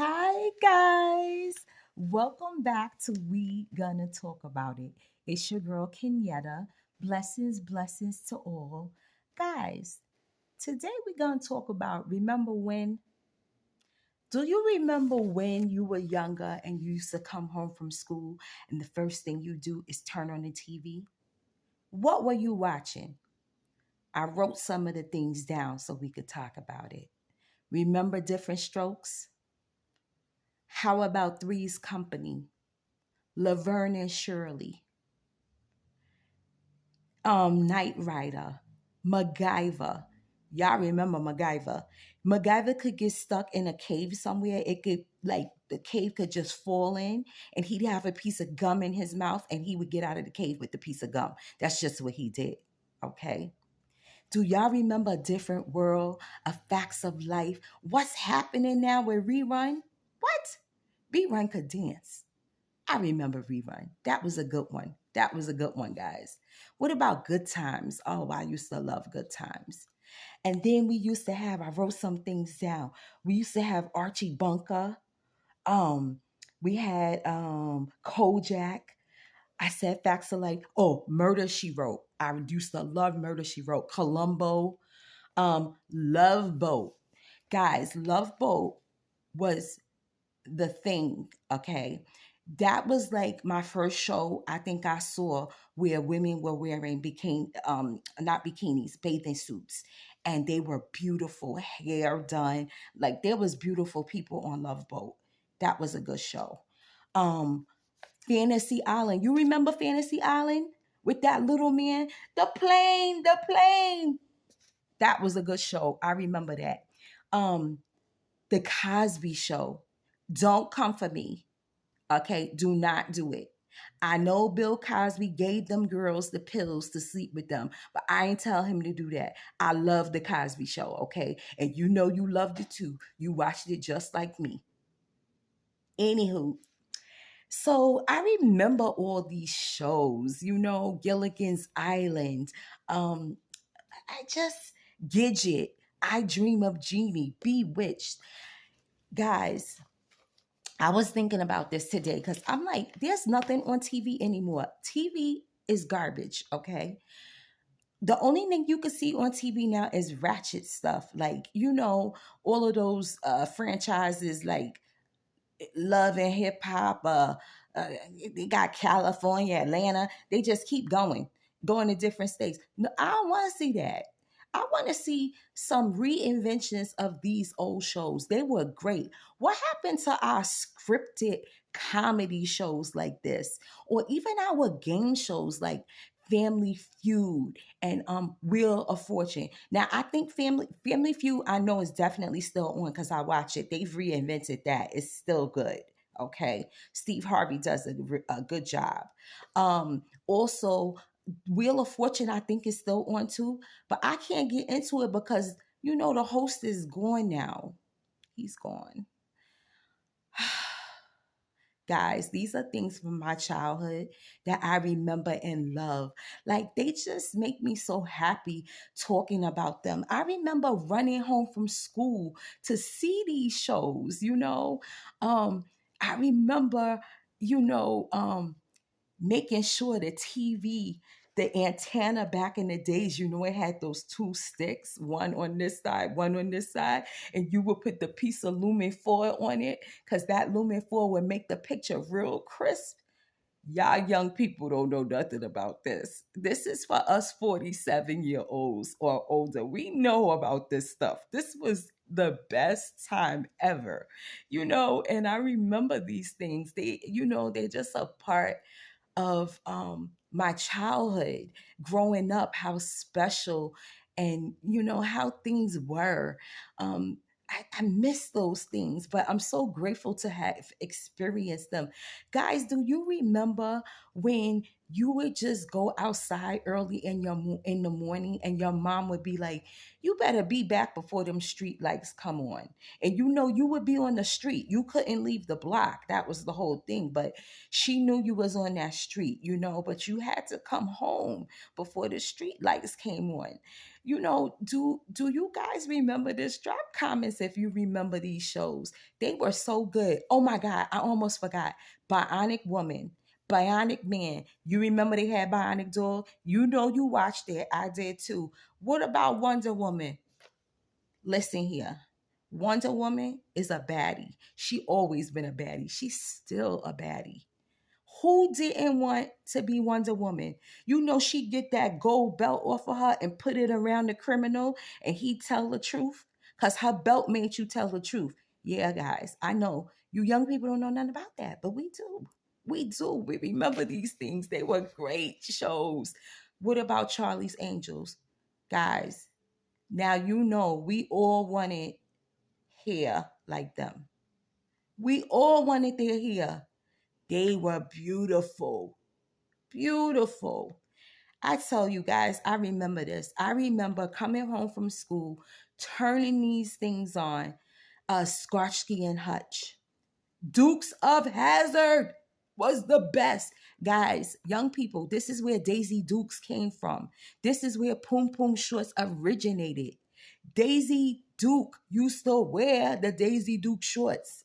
Hi, guys. Welcome back to We Gonna Talk About It. It's your girl, Kenyetta. Blessings, blessings to all. Guys, today we're gonna talk about remember when. Do you remember when you were younger and you used to come home from school and the first thing you do is turn on the TV? What were you watching? I wrote some of the things down so we could talk about it. Remember Different Strokes? How about Three's Company? Laverne and Shirley, Knight Rider, MacGyver. Y'all remember MacGyver? MacGyver could get stuck in a cave somewhere. It could like the cave could just fall in, and he'd have a piece of gum in his mouth, and he would get out of the cave with the piece of gum. That's just what he did. Okay. Do y'all remember A Different World, A Facts of Life? What's happening now with Rerun? What? Rerun could dance. I remember Rerun. That was a good one. That was a good one, guys. What about Good Times? Oh, I used to love Good Times. And then we used to have, I wrote some things down. We used to have Archie Bunker. Um, we had Kojak. I said Facts of Life. Oh, Murder She Wrote. I used to love Murder She Wrote. Columbo. Love Boat. Guys, Love Boat was the thing, okay? That was like my first show I think I saw where women were wearing bikini, not bikinis, bathing suits, and they were beautiful, hair done. Like there was beautiful people on Love Boat. That was a good show. Um, Fantasy Island. You remember Fantasy Island with that little man? The plane. That was a good show. I remember that. Um, the Cosby Show. Don't come for me. Okay, do not do it. I know Bill Cosby gave them girls the pills to sleep with them, but I ain't tell him to do that. I love the Cosby Show, okay? And you know you loved it too. You watched it just like me. Anywho, so I remember all these shows, Gilligan's Island, um, I just Gidget, I Dream of Jeannie, Bewitched. Guys, I was thinking about this today because I'm like, there's nothing on TV anymore. TV is garbage, okay? The only thing you can see on TV now is ratchet stuff. Like, all of those franchises like Love and Hip Hop, uh, they got California, Atlanta. They just keep going to different states. No, I don't want to see that. I want to see some reinventions of these old shows. They were great. What happened to our scripted comedy shows like this, or even our game shows like Family Feud and Wheel of Fortune? Now, I think Family Feud, I know is definitely still on because I watch it. They've reinvented that. It's still good. Okay, Steve Harvey does a good job. Also, Wheel of Fortune, I think, is still on too, but I can't get into it because the host is gone now. He's gone. Guys, these are things from my childhood that I remember and love. Like they just make me so happy talking about them. I remember running home from school to see these shows. Um, I remember, you know, um, making sure the TV, the antenna back in the days, it had those two sticks, one on this side, one on this side, and you would put the piece of lumen foil on it because that lumen foil would make the picture real crisp. Y'all young people don't know nothing about this. This is for us 47-year-olds or older. We know about this stuff. This was the best time ever, and I remember these things. They're just a part of my childhood growing up, how special and how things were. I miss those things, but I'm so grateful to have experienced them. Guys, do you remember when you would just go outside early in the morning, and your mom would be like, you better be back before them street lights come on. And you would be on the street, you couldn't leave the block. That was the whole thing. But she knew you was on that street, but you had to come home before the street lights came on. Do you guys remember this? Drop comments if you remember these shows. They were so good. Oh my God, I almost forgot. Bionic Woman, Bionic Man. You remember they had Bionic Doll? You watched it. I did too. What about Wonder Woman? Listen here. Wonder Woman is a baddie. She always been a baddie. She's still a baddie. Who didn't want to be Wonder Woman? She get that gold belt off of her and put it around the criminal, and he tell the truth because her belt made you tell the truth. Yeah, guys, I know you young people don't know nothing about that, but we do. We do. We remember these things. They were great shows. What about Charlie's Angels? Guys, now we all wanted hair like them. We all wanted their hair. They were beautiful. Beautiful. I tell you guys, I remember this. I remember coming home from school, turning these things on, Starsky and Hutch. Dukes of Hazzard was the best. Guys, young people, this is where Daisy Dukes came from. This is where Poom Poom Shorts originated. Daisy Duke used to wear the Daisy Duke shorts.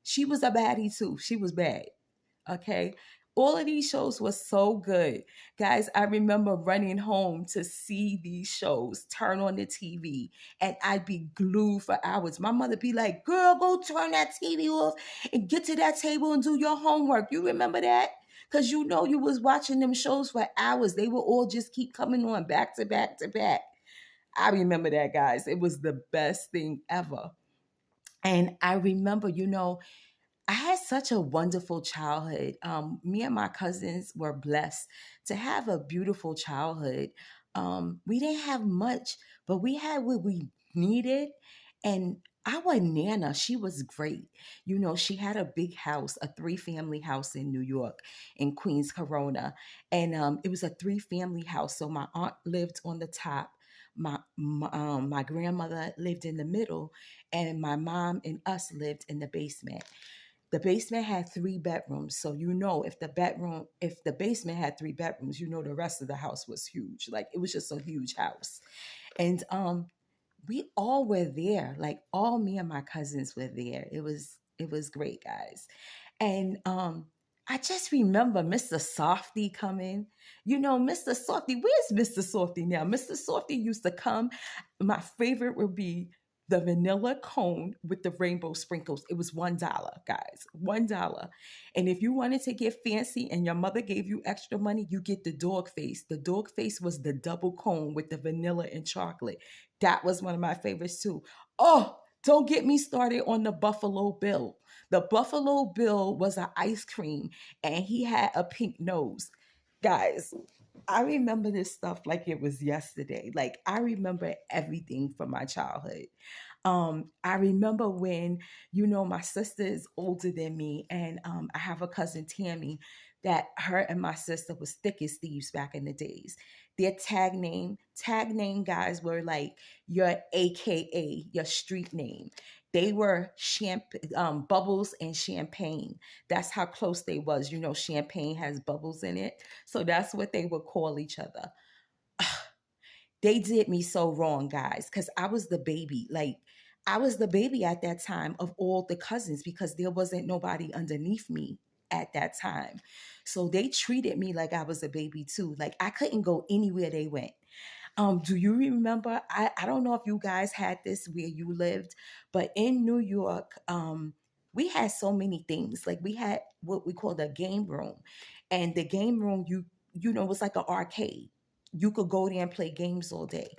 She was a baddie too. She was bad. Okay. All of these shows were so good. Guys, I remember running home to see these shows, turn on the TV, and I'd be glued for hours. My mother be like, girl, go turn that TV off and get to that table and do your homework. You remember that? Because you was watching them shows for hours. They would all just keep coming on back to back to back. I remember that, guys. It was the best thing ever. And I remember, I had such a wonderful childhood. Me and my cousins were blessed to have a beautiful childhood. We didn't have much, but we had what we needed. And our Nana, she was great. She had a big house, a three-family house in New York, in Queens, Corona. And it was a three-family house. So my aunt lived on the top. My grandmother lived in the middle, and my mom and us lived in the basement. The basement had 3 bedrooms. So if the basement had 3 bedrooms, the rest of the house was huge. Like it was just a huge house. And we all were there. Like all me and my cousins were there. It was great, guys. And I just remember Mr. Softy coming. Mr. Softy, where's Mr. Softy now? Mr. Softy used to come. My favorite would be the vanilla cone with the rainbow sprinkles. It was $1, guys, $1. And if you wanted to get fancy and your mother gave you extra money, you get the dog face. The dog face was the double cone with the vanilla and chocolate. That was one of my favorites too. Oh, don't get me started on the Buffalo Bill. The Buffalo Bill was an ice cream, and he had a pink nose. Guys, I remember this stuff like it was yesterday. Like I remember everything from my childhood. I remember when, my sister is older than me, and I have a cousin Tammy that her and my sister was thick as thieves back in the days. Their tag name guys were like your AKA, your street name. They were Bubbles and Champagne. That's how close they was. Champagne has bubbles in it. So that's what they would call each other. They did me so wrong, guys, because I was the baby. Like, I was the baby at that time of all the cousins because there wasn't nobody underneath me at that time. So they treated me like I was a baby too. Like, I couldn't go anywhere they went. Do you remember? I don't know if you guys had this where you lived, but in New York, we had so many things. Like we had what we called a game room, and the game room was like an arcade. You could go there and play games all day,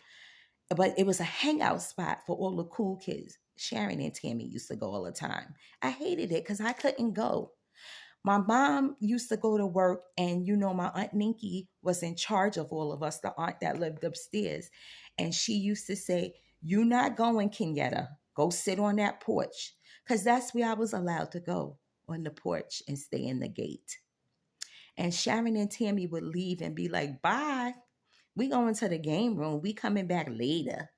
but it was a hangout spot for all the cool kids. Sharon and Tammy used to go all the time. I hated it because I couldn't go. My mom used to go to work, and my Aunt Ninky was in charge of all of us, the aunt that lived upstairs. And she used to say, "You not going, Kenyatta. Go sit on that porch." Because that's where I was allowed to go, on the porch and stay in the gate. And Sharon and Tammy would leave and be like, bye. We going to the game room. We coming back later.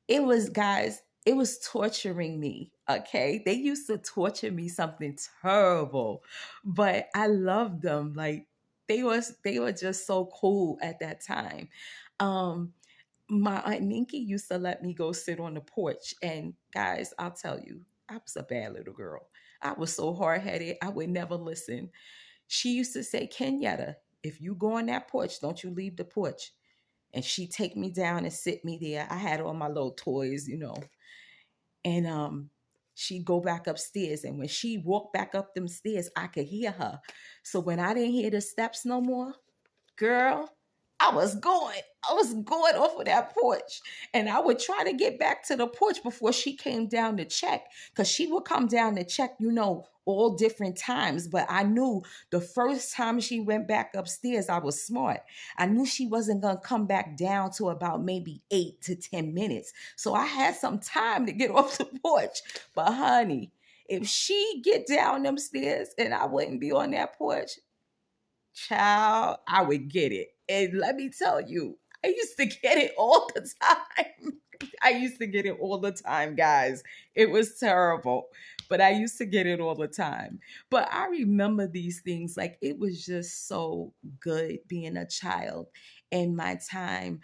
It was, guys, it was torturing me. Okay. They used to torture me something terrible, but I loved them. Like they were just so cool at that time. Um, my aunt Ninky used to let me go sit on the porch. And guys, I'll tell you, I was a bad little girl. I was so hard headed. I would never listen. She used to say, Kenyatta, if you go on that porch, don't you leave the porch. And she take me down and sit me there. I had all my little toys, and she'd go back upstairs. And when she walked back up them stairs, I could hear her. So when I didn't hear the steps no more, girl, I was going. I was going off of that porch. And I would try to get back to the porch before she came down to check. Because she would come down to check, all different times. But I knew the first time she went back upstairs, I was smart. I knew she wasn't going to come back down to about maybe 8 to 10 minutes. So I had some time to get off the porch. But honey, if she get down them stairs and I wouldn't be on that porch, child, I would get it. And let me tell you, I used to get it all the time. I used to get it all the time, guys. It was terrible, but I used to get it all the time. But I remember these things like it was just so good being a child in my time.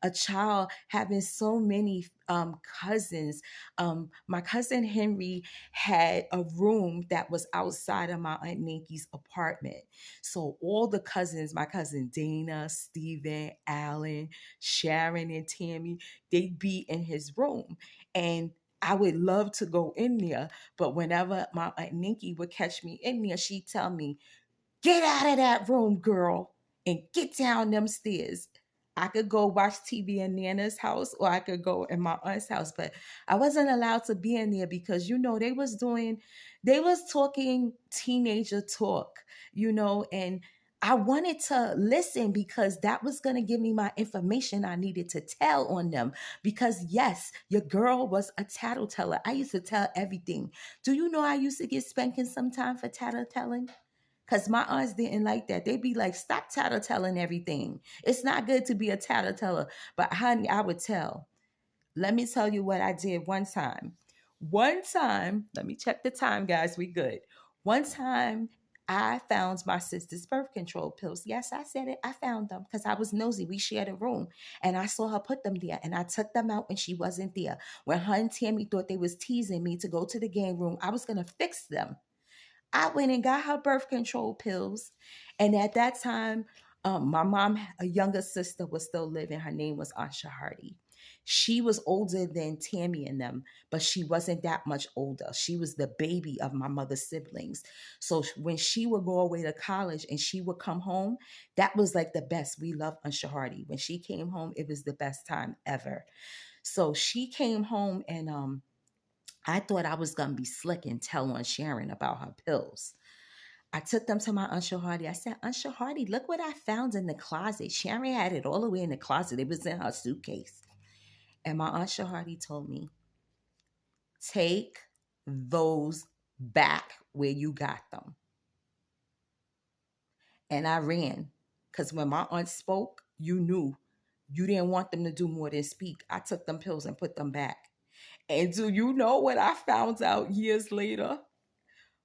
A child having so many cousins. My cousin Henry had a room that was outside of my Aunt Ninky's apartment. So all the cousins, my cousin Dana, Stephen, Alan, Sharon, and Tammy, they'd be in his room. And I would love to go in there, but whenever my Aunt Ninky would catch me in there, she'd tell me, get out of that room, girl, and get down them stairs. I could go watch TV in Nana's house or I could go in my aunt's house, but I wasn't allowed to be in there because, they was talking teenager talk, and I wanted to listen because that was going to give me my information I needed to tell on them. Because, yes, your girl was a tattleteller. I used to tell everything. Do you know I used to get spanking sometime for tattletelling? Because my aunts didn't like that. They'd be like, stop tattletelling everything. It's not good to be a tattleteller. But honey, I would tell. Let me tell you what I did one time. One time, let me check the time, guys. We good. One time, I found my sister's birth control pills. Yes, I said it. I found them because I was nosy. We shared a room and I saw her put them there and I took them out when she wasn't there. When her and Tammy thought they was teasing me to go to the game room, I was going to fix them. I went and got her birth control pills. And at that time, my mom, a younger sister, was still living. Her name was Asha Hardy. She was older than Tammy and them, but she wasn't that much older. She was the baby of my mother's siblings. So when she would go away to college and she would come home, that was like the best. We loved Asha Hardy. When she came home, it was the best time ever. So she came home and I thought I was gonna be slick and tell on Sharon about her pills. I took them to my Aunt Hardy. I said, Aunt Hardy, look what I found in the closet. Sharon had it all the way in the closet. It was in her suitcase. And my Aunt Hardy told me, take those back where you got them. And I ran. Because when my aunt spoke, you knew you didn't want them to do more than speak. I took them pills and put them back. And do you know what I found out years later?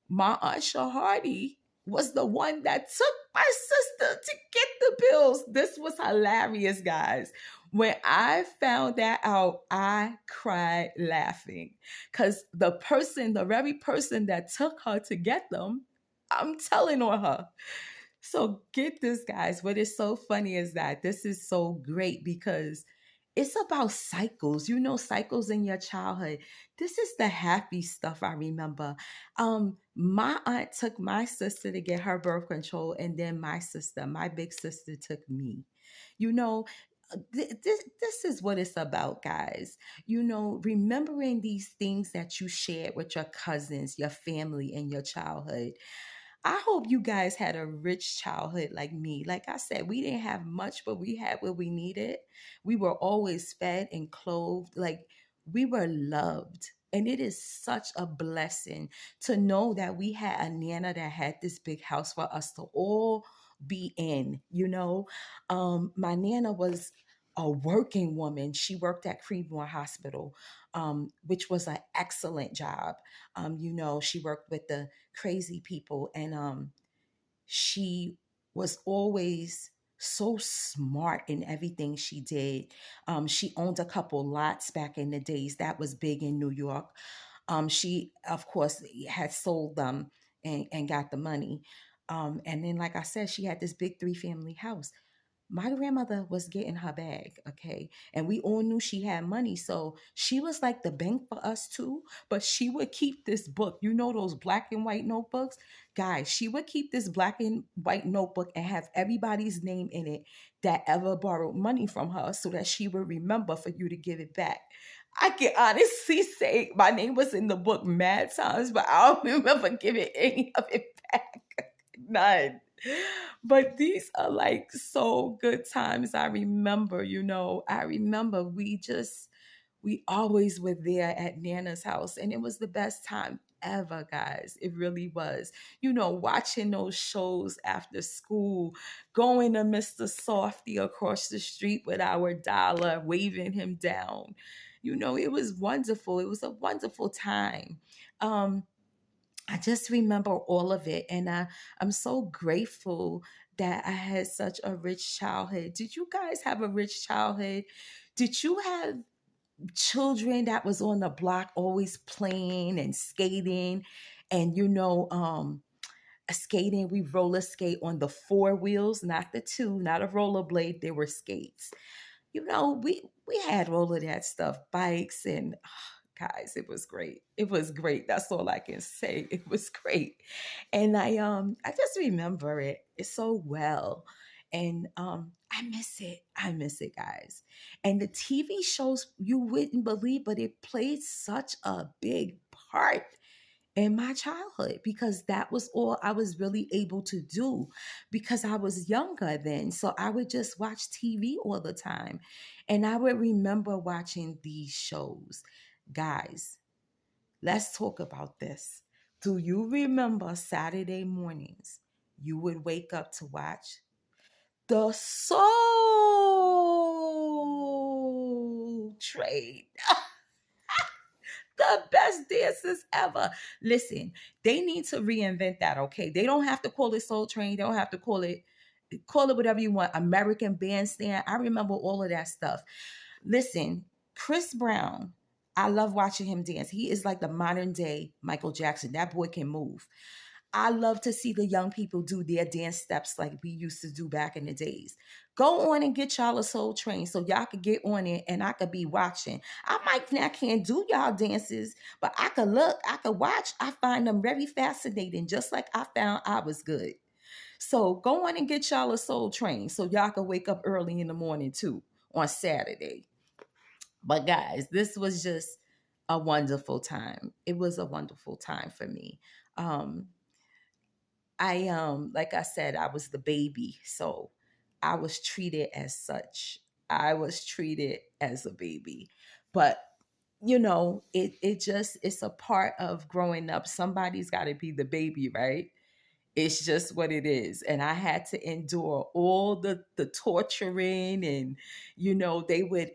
My Aunt Hardy was the one that took my sister to get the pills. This was hilarious, guys. When I found that out, I cried laughing because the very person that took her to get them, I'm telling on her. So get this, guys. What is so funny is that this is so great because it's about cycles, cycles in your childhood. This is the happy stuff I remember. My aunt took my sister to get her birth control, and then my big sister, took me. You know, this is what it's about, guys. Remembering these things that you shared with your cousins, your family, in your childhood. I hope you guys had a rich childhood like me. Like I said, we didn't have much, but we had what we needed. We were always fed and clothed. Like we were loved. And it is such a blessing to know that we had a Nana that had this big house for us to all be in, you know. My Nana was a working woman. She worked at Creedmoor Hospital, which was an excellent job. You know, she worked with the crazy people, and she was always so smart in everything she did. She owned a couple lots back in the days that was big in New York. She, of course, had sold them and got the money. And then, like I said, she had this big three-family house. My grandmother was getting her bag, okay? And we all knew she had money. So she was like the bank for us too. But she would keep this book, you know, those black and white notebooks? Guys, she would keep this black and white notebook and have everybody's name in it that ever borrowed money from her so that she would remember for you to give it back. I can honestly say my name was in the book mad times, but I don't remember giving any of it back. None. But these are like so good times. I remember, you know, I remember we always were there at Nana's house, and it was the best time ever, guys. It really was. You know, watching those shows after school, going to Mr. Softy across the street with our dollar, waving him down. You know, it was wonderful. It was a wonderful time. Um, I just remember all of it, and I'm so grateful that I had such a rich childhood. Did you guys have a rich childhood? Did you have children that was on the block always playing and skating? And you know, skating, we roller skate on the four wheels, not the two, not a rollerblade. They were skates. You know, we had all of that stuff, bikes, and guys, it was great. It was great. That's all I can say. It was great. And I just remember it so well. And I miss it. I miss it, guys. And the TV shows, you wouldn't believe, but it played such a big part in my childhood because that was all I was really able to do because I was younger then. So I would just watch TV all the time. And I would remember watching these shows. Guys, let's talk about this. Do you remember Saturday mornings? You would wake up to watch the Soul Train, the best dances ever. Listen, they need to reinvent that, okay? They don't have to call it Soul Train. They don't have to call it whatever you want. American Bandstand. I remember all of that stuff. Listen, Chris Brown, I love watching him dance. He is like the modern day Michael Jackson. That boy can move. I love to see the young people do their dance steps like we used to do back in the days. Go on and get y'all a Soul Train so y'all could get on it and I could be watching. I might not can't do y'all dances, but I could look, I could watch. I find them very fascinating, just like I found I was good. So go on and get y'all a Soul Train so y'all can wake up early in the morning too on Saturday. But guys, this was just a wonderful time. It was a wonderful time for me. Um, I like I said, I was the baby, so I was treated as such. I was treated as a baby. But you know, it just it's a part of growing up. Somebody's got to be the baby, right? It's just what it is. And I had to endure all the torturing and you know, they would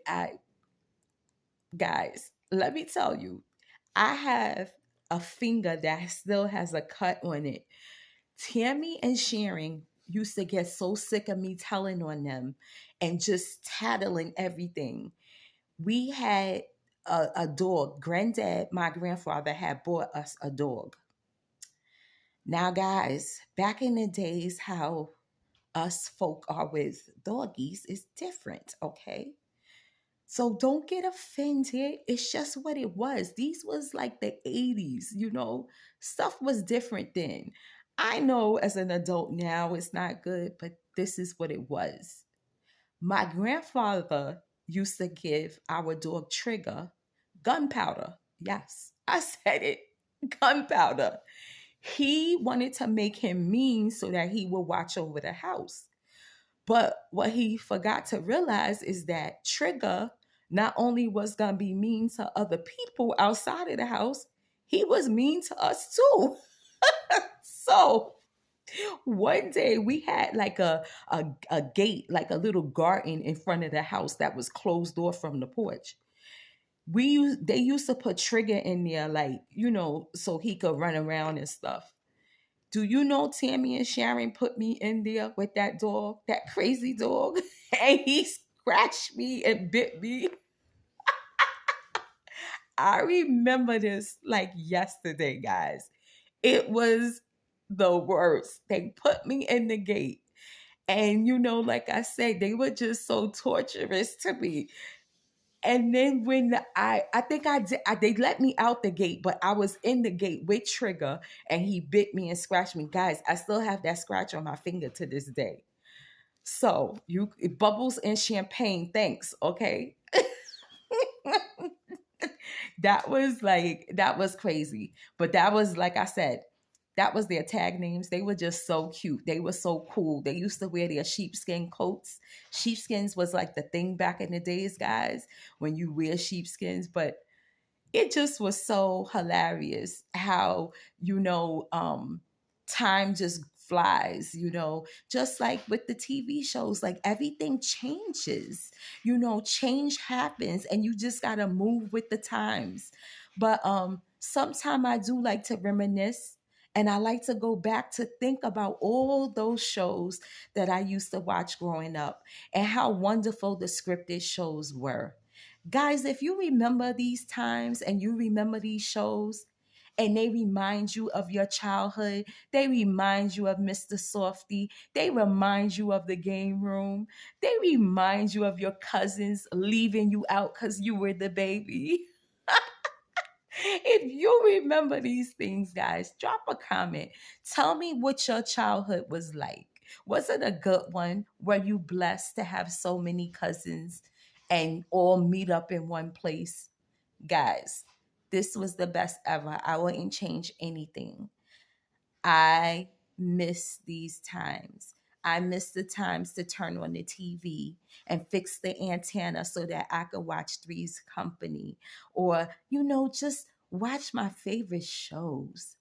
guys, let me tell you, I have a finger that still has a cut on it. Tammy and Sharon used to get so sick of me telling on them and just tattling everything. We had a dog. Granddad, my grandfather, had bought us a dog. Now, guys, back in the days, how us folk are with doggies is different, okay? So don't get offended. It's just what it was. These was like the 80s, you know. Stuff was different then. I know as an adult now it's not good, but this is what it was. My grandfather used to give our dog Trigger gunpowder. Yes, I said it. Gunpowder. He wanted to make him mean so that he would watch over the house. But what he forgot to realize is that Trigger not only was gonna be mean to other people outside of the house, he was mean to us too. So one day we had like a gate, like a little garden in front of the house that was closed off from the porch. They used to put Trigger in there, like, so he could run around and stuff. Do you know Tammy and Sharon put me in there with that dog, that crazy dog, and he scratched me and bit me. I remember this like yesterday, guys. It was the worst. They put me in the gate. And like I said, they were just so torturous to me. And then when I think they let me out the gate, but I was in the gate with Trigger, and he bit me and scratched me. Guys, I still have that scratch on my finger to this day. So bubbles and champagne, thanks. Okay. That was crazy. But that was, like I said, that was their tag names. They were just so cute. They were so cool. They used to wear their sheepskin coats. Sheepskins was like the thing back in the days, guys, when you wear sheepskins. But it just was so hilarious how, time just flies, just like with the TV shows, like everything changes, change happens, and you just got to move with the times. But sometime I do like to reminisce, and I like to go back to think about all those shows that I used to watch growing up, and how wonderful the scripted shows were. Guys, if you remember these times and you remember these shows, and they remind you of your childhood, they remind you of Mr. Softy, they remind you of the game room, they remind you of your cousins leaving you out because you were the baby. If you remember these things, guys, drop a comment. Tell me what your childhood was like. Was it a good one? Were you blessed to have so many cousins and all meet up in one place? Guys, this was the best ever. I wouldn't change anything. I miss these times. I miss the times to turn on the TV and fix the antenna so that I could watch Three's Company, or, just watch my favorite shows.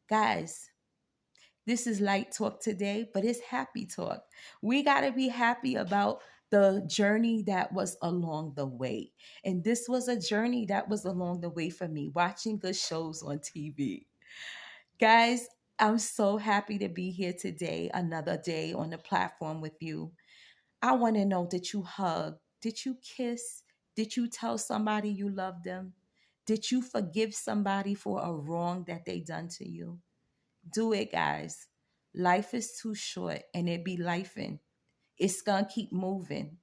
Guys, this is light talk today, but it's happy talk. We got to be happy about the journey that was along the way. And this was a journey that was along the way for me, watching good shows on TV. Guys, I'm so happy to be here today, another day on the platform with you. I want to know, did you hug? Did you kiss? Did you tell somebody you love them? Did you forgive somebody for a wrong that they done to you? Do it, guys. Life is too short, and it be lifing. It's gonna keep moving.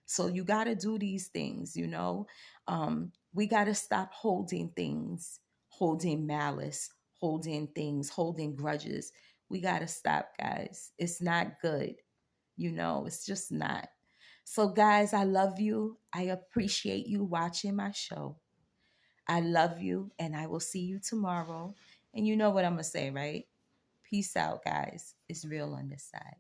So you gotta do these things, we gotta stop holding things, holding malice, holding things, holding grudges. We gotta stop, guys. It's not good, it's just not. So, guys, I love you. I appreciate you watching my show. I love you, and I will see you tomorrow. And you know what I'm gonna say, right? Peace out, guys. It's real on this side.